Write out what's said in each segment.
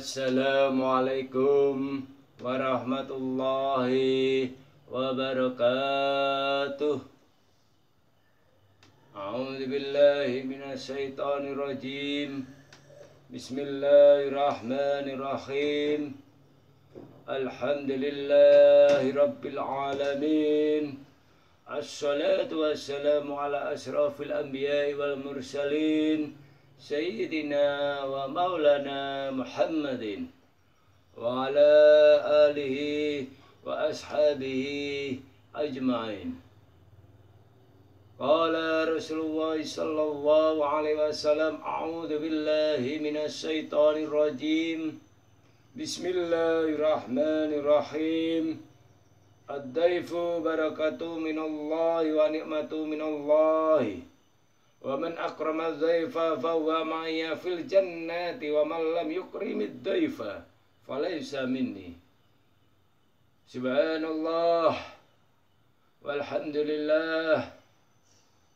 Assalamualaikum warahmatullahi wabarakatuh. A'udzu billahi minasyaitonir rajim. Bismillahirrahmanirrahim. Alhamdulillahi rabbil alamin. Assalatu wassalamu ala asrafil anbiya'i wal mursalin Sayyidina wa maulana Muhammadin wa ala alihi wa ashabihi ajma'in. Qala Rasulullah sallallahu alaihi wasallam, a'udzu billahi minasy syaithanir rajim. Bismillahirrahmanirrahim. Ad-daifu barakatuh minallahi wa ni'matu minallahi. Wa man akrama dzaifa fa huwa ma'ya fil jannati wa man lam yukrimid dzaifa falaysa minni. Subhanallah walhamdulillah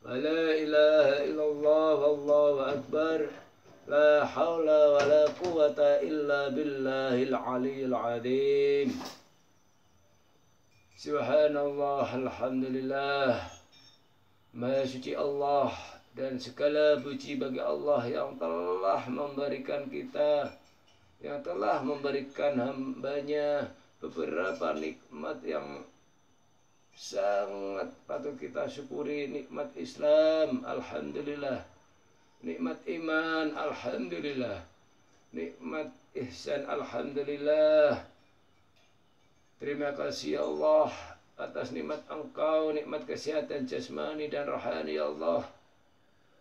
wa la ilaha illallah wallahu akbar. La haula wa la quwata illa billahil aliyyil azim. Subhanallah, alhamdulillah. Maha suci Allah dan segala puji bagi Allah yang telah memberikan kita, yang telah memberikan hambanya beberapa nikmat yang sangat patut kita syukuri. Nikmat Islam, alhamdulillah. Nikmat iman, alhamdulillah. Nikmat ihsan, alhamdulillah. Terima kasih ya Allah atas nikmat Engkau, nikmat kesehatan jasmani dan rohani ya Allah.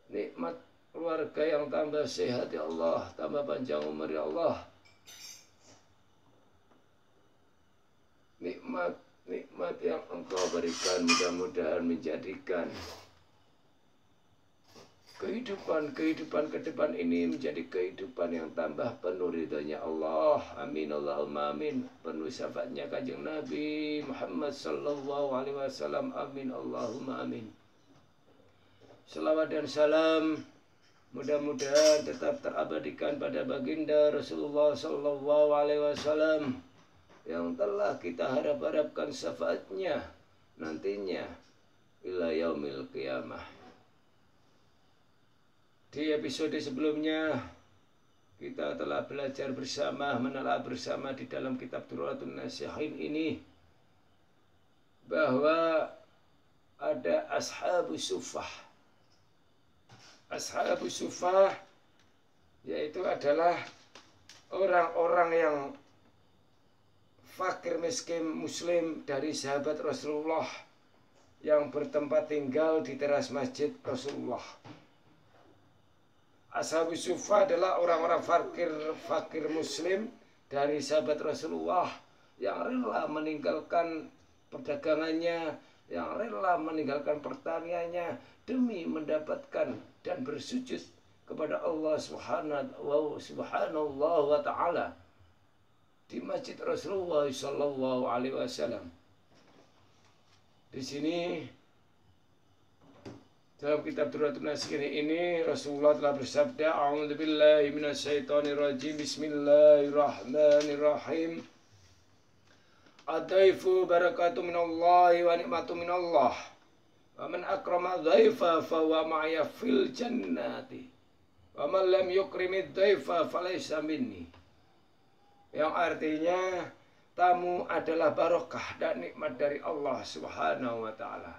Nikmat keluarga yang tambah sehat ya Allah, tambah panjang umur ya Allah. Nikmat yang Engkau berikan mudah-mudahan menjadikan kehidupan ke depan ini menjadi kehidupan yang tambah penuh ridhonya Allah. Amin Allahumma amin. Penuh syafaatnya Kanjeng Nabi Muhammad sallallahu alaihi wasallam. Amin Allahumma amin. Selawat dan salam mudah-mudahan tetap terabadikan pada baginda Rasulullah sallallahu alaihi wasallam yang telah kita harap-harapkan syafaatnya nantinya ila yaumil qiyamah. Di episode sebelumnya kita telah belajar bersama, menelaah bersama di dalam kitab Durratun Nasihin ini bahwa ada ashabus suffah. Ashabus suffah yaitu adalah orang-orang yang fakir miskin muslim dari sahabat Rasulullah yang bertempat tinggal di teras masjid Rasulullah. Ashabus suffah adalah orang-orang fakir muslim dari sahabat Rasulullah yang rela meninggalkan perdagangannya, yang rela meninggalkan pertaniannya demi mendapatkan dan bersujud kepada Allah subhanallah wa ta'ala di masjid Rasulullah sallallahu alaihi wasallam. Di sini dalam kitab Durratun Nasihin ini Rasulullah telah bersabda, a'udzu billahi minasyaitonir rajim. Bismillahirrahmanirrahim. Ad-daifu barakatuh minallahi wa ni'matu minallah. Wa man akrama dzaifa fa huwa ma'ya fil jannati. Wa man lam yukrimid dzaifa falaysa minni. Yang artinya tamu adalah barokah dan nikmat dari Allah Subhanahu wa taala.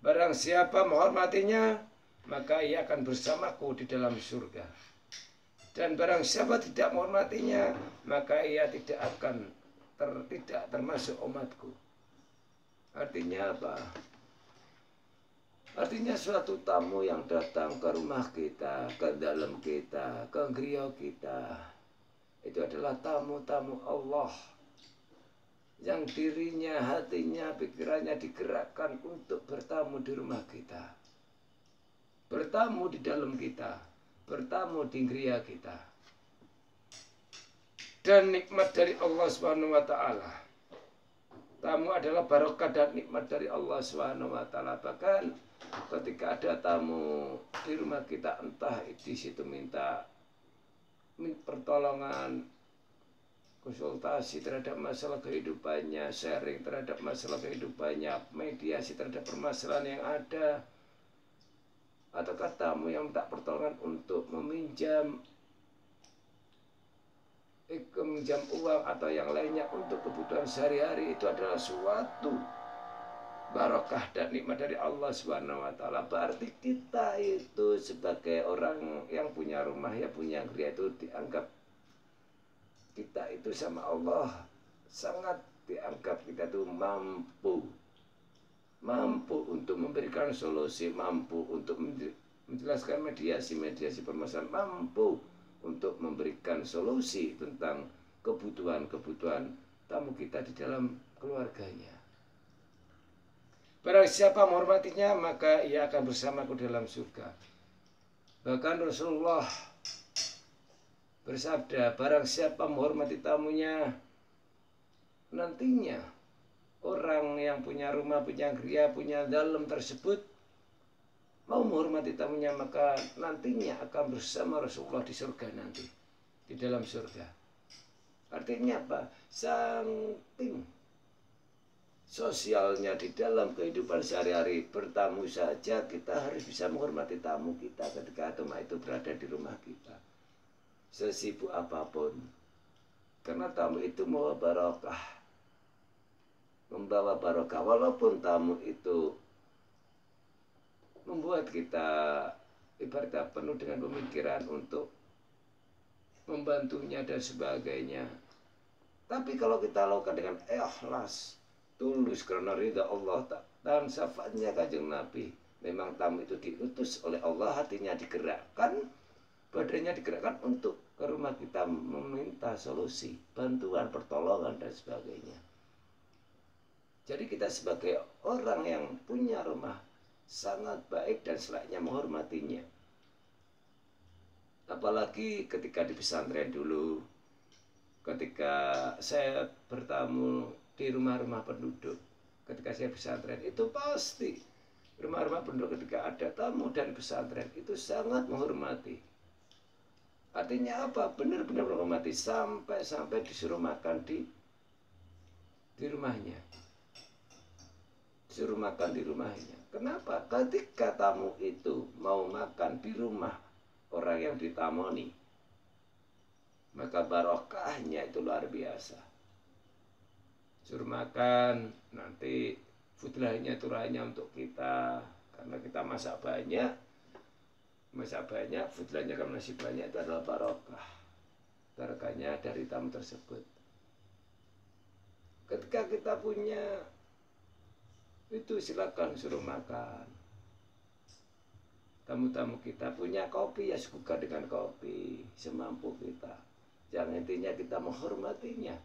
Barang siapa menghormatinya, maka ia akan bersamaku di dalam surga. Dan barang siapa tidak menghormatinya, maka ia tidak akan tidak termasuk umatku. Artinya apa? Artinya suatu tamu yang datang ke rumah kita, ke dalam kita, ke griya kita, itu adalah tamu-tamu Allah yang dirinya, hatinya, pikirannya digerakkan untuk bertamu di rumah kita, bertamu di dalam kita, bertamu di griya kita. Dan nikmat dari Allah Subhanahu wa taala. Tamu adalah barokah dan nikmat dari Allah Subhanahu wa taala. Bahkan ketika ada tamu di rumah kita, entah di situ minta pertolongan, konsultasi terhadap masalah kehidupannya, sharing terhadap masalah kehidupannya, mediasi terhadap permasalahan yang ada, ataukah tamu yang minta pertolongan untuk meminjam uang atau yang lainnya untuk kebutuhan sehari-hari, itu adalah suatu barokah dan nikmat dari Allah Subhanahu wa taala. Berarti kita itu sebagai orang yang punya rumah, ya punya gereja, itu dianggap kita itu sama Allah sangat dianggap kita itu mampu untuk memberikan solusi, mampu untuk menjelaskan mediasi permasalahan, mampu untuk memberikan solusi tentang kebutuhan tamu kita di dalam keluarganya. Barang siapa menghormatinya, maka ia akan bersamaku dalam surga. Bahkan Rasulullah bersabda, barang siapa menghormati tamunya, nantinya orang yang punya rumah, punya gereja, punya dalam tersebut mau menghormati tamunya, maka nantinya akan bersama Rasulullah di surga nanti, di dalam surga. Artinya apa? Saking sosialnya di dalam kehidupan sehari-hari, bertamu saja kita harus bisa menghormati tamu kita ketika tamu itu berada di rumah kita, sesibuk apapun, karena tamu itu membawa barokah, walaupun tamu itu membuat kita ibaratnya penuh dengan pemikiran untuk membantunya dan sebagainya. Tapi kalau kita lakukan dengan ikhlas, tulus karena ridha Allah dan syafaatnya Kanjeng Nabi, memang tamu itu diutus oleh Allah, hatinya digerakkan, badannya digerakkan untuk ke rumah kita meminta solusi, bantuan, pertolongan dan sebagainya. Jadi kita sebagai orang yang punya rumah sangat baik dan selayaknya menghormatinya. Apalagi ketika di pesantren dulu, ketika saya bertamu di rumah-rumah penduduk, ketika saya pesantren, itu pasti rumah-rumah penduduk ketika ada tamu dan pesantren itu sangat menghormati. Artinya apa? Benar-benar menghormati, sampai disuruh makan di rumahnya, disuruh makan di rumahnya. Kenapa? Ketika tamu itu mau makan di rumah orang yang ditamoni, maka barokahnya itu luar biasa. Suruh makan, nanti food lainnya itu hanya untuk kita, karena kita masak banyak, food lainnya kan masih banyak, itu adalah barokahnya dari tamu tersebut. Ketika kita punya itu, silakan suruh makan. Tamu-tamu kita punya kopi, ya suka dengan kopi semampu kita. Yang intinya kita menghormatinya,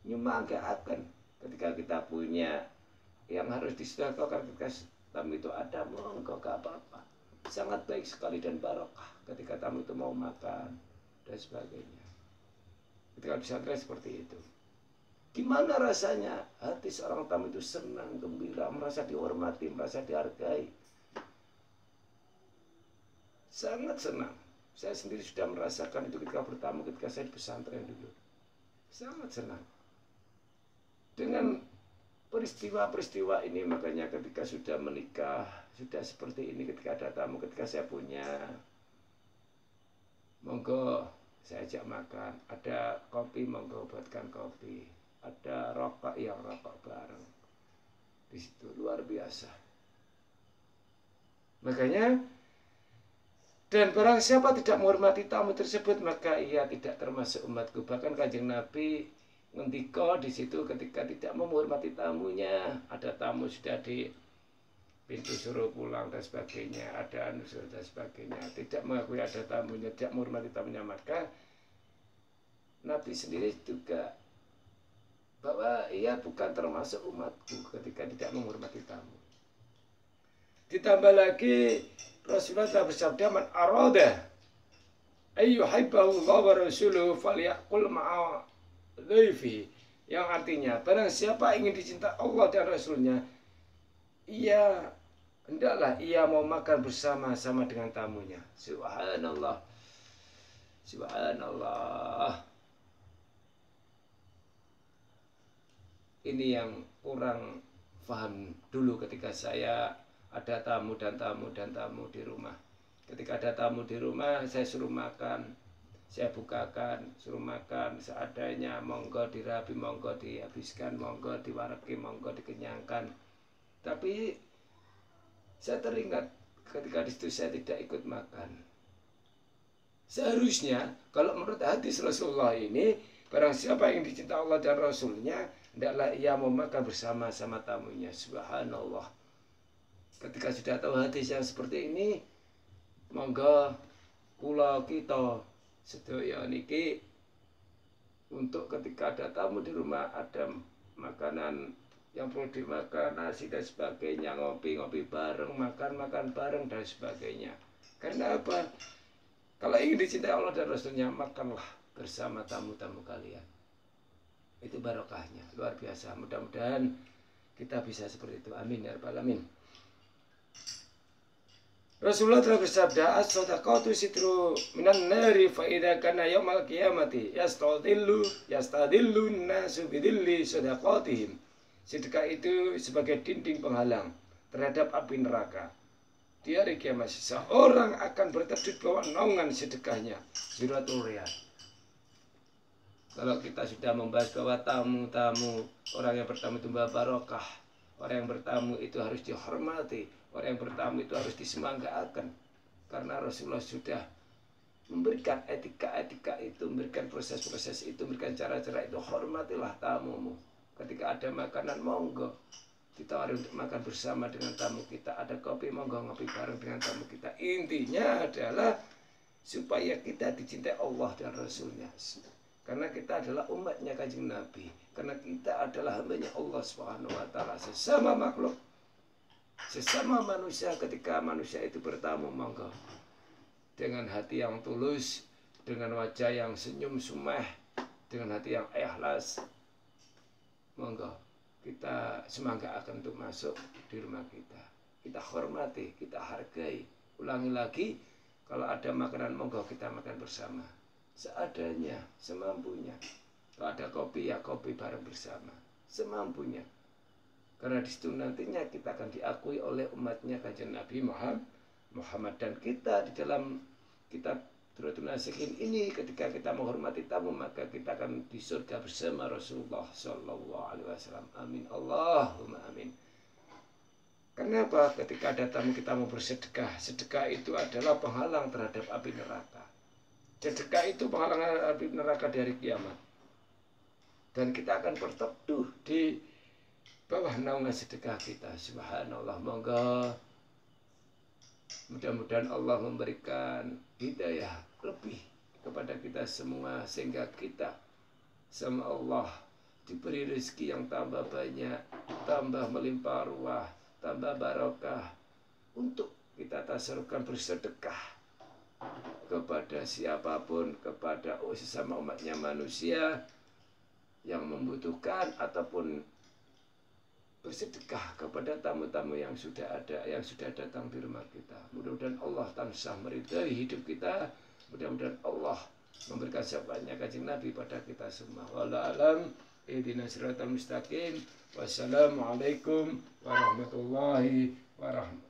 nyemanggakan. Ketika kita punya yang harus disedekahkan ketika tamu itu ada, monggo, gak apa-apa. Sangat baik sekali dan barokah ketika tamu itu mau makan dan sebagainya. Ketika pesantren seperti itu, gimana rasanya hati seorang tamu itu senang, gembira, merasa dihormati, merasa dihargai. Sangat senang. Saya sendiri sudah merasakan itu ketika bertamu, ketika saya di pesantren dulu. Sangat senang. Dengan peristiwa-peristiwa ini, makanya ketika sudah menikah, sudah seperti ini, ketika ada tamu, ketika saya punya, monggo saya ajak makan. Ada kopi, monggo buatkan kopi. Ada rokok, yang rokok bareng. Di situ luar biasa. Makanya, dan barang siapa tidak menghormati tamu tersebut, maka ia tidak termasuk umatku. Bahkan Kanjeng Nabi ngendika di situ ketika tidak menghormati tamunya, ada tamu sudah di pintu suruh pulang dan sebagainya, ada anu dan sebagainya, tidak mengakui ada tamunya, tidak menghormati tamunya, maka Nabi sendiri juga bahwa ia bukan termasuk umatku ketika tidak menghormati tamu. Ditambah lagi Rasulullah telah bersabda, man arada ayyuhibbahu Allah wa rasuluhu falyaqul ma'a dhaifi, yang artinya barang siapa ingin dicinta Allah dan Rasulnya, hendaklah ia mau makan bersama-sama dengan tamunya. Subhanallah, Subhanallah. Ini yang kurang paham dulu ketika saya ada tamu dan tamu di rumah. Ketika ada tamu di rumah, saya suruh makan, saya bukakan, suruh makan seadanya, monggo dirabi, monggo dihabiskan, monggo diwareki, monggo dikenyangkan. Tapi saya teringat ketika di situ saya tidak ikut makan. Seharusnya kalau menurut hadis Rasulullah ini, barang siapa yang dicinta Allah dan Rasulnya, hendaklah ia mau makan bersama-sama tamunya. Subhanallah. Ketika sudah tahu hadis yang seperti ini, monggo kula kita sedaya niki untuk ketika ada tamu di rumah, ada makanan yang perlu dimakan, nasi dan sebagainya, ngopi bareng, makan bareng dan sebagainya. Karena apa? Kalau ingin dicintai Allah dan Rasulnya, makanlah bersama tamu-tamu kalian. Itu barokahnya, luar biasa. Mudah-mudahan kita bisa seperti itu. Amin ya rabbal alamin. Rasulullah telah bersabda, as-sadaqatu sitru minan nari fa idza kana yaumal qiyamati yastadillu nasu bidilli sadaqatihim. Sedekah itu sebagai dinding penghalang terhadap api neraka. Di hari kiamat seseorang akan berteduh di bawah naungan sedekahnya. Suratul Riyad. Kalau kita sudah membahas bahwa tamu-tamu, orang yang bertamu itu membawa barokah, orang yang bertamu itu harus dihormati, orang yang bertamu itu harus disemanggakan, karena Rasulullah sudah memberikan etika-etika itu, memberikan proses-proses itu, memberikan cara-cara itu. Hormatilah tamumu. Ketika ada makanan, monggo ditawari untuk makan bersama dengan tamu kita. Ada kopi, monggo ngopi bareng dengan tamu kita. Intinya adalah supaya kita dicintai Allah dan Rasulnya. Karena kita adalah umatnya Kanjeng Nabi. Karena kita adalah hambanya Allah Subhanahu wa Ta'ala. Sesama makhluk, sesama manusia. Ketika manusia itu bertamu, monggo dengan hati yang tulus, dengan wajah yang senyum sumeh, dengan hati yang ikhlas, monggo kita semanggakan untuk masuk di rumah kita. Kita hormati, kita hargai. Ulangi lagi, kalau ada makanan, monggo kita makan bersama. Seadanya, semampunya. Kalau ada kopi, ya kopi bareng bersama. Semampunya. Karena di situ nantinya kita akan diakui oleh umatnya Kanjeng Nabi Muhammad. Dan kita di dalam kitab Durratun Nasihin ini, ketika kita menghormati tamu, maka kita akan di surga bersama Rasulullah Sallallahu Alaihi Wasallam. Amin. Allahumma amin. Kenapa? Ketika ada tamu kita mau bersedekah. Sedekah itu adalah penghalang terhadap api neraka. Sedekah itu penghalang api neraka dari kiamat. Dan kita akan berteduh di bawah naungan sedekah kita. Subhanallah. Monggo mudah-mudahan Allah memberikan hidayah lebih kepada kita semua, sehingga kita sama Allah diberi rezeki yang tambah banyak, tambah melimpah ruah, tambah barokah, untuk kita tasarufkan bersedekah kepada siapapun, kepada sesama umatnya manusia yang membutuhkan, ataupun bersedekah kepada tamu-tamu yang sudah ada, yang sudah datang di rumah kita. Mudah-mudahan Allah tansah meridai hidup kita. Mudah-mudahan Allah memberikan syafaatnya Kanjeng Nabi pada kita semua. Wallahu a'lam. Ihdinas siratal mustaqim. Wassalamualaikum warahmatullahi wabarakatuh.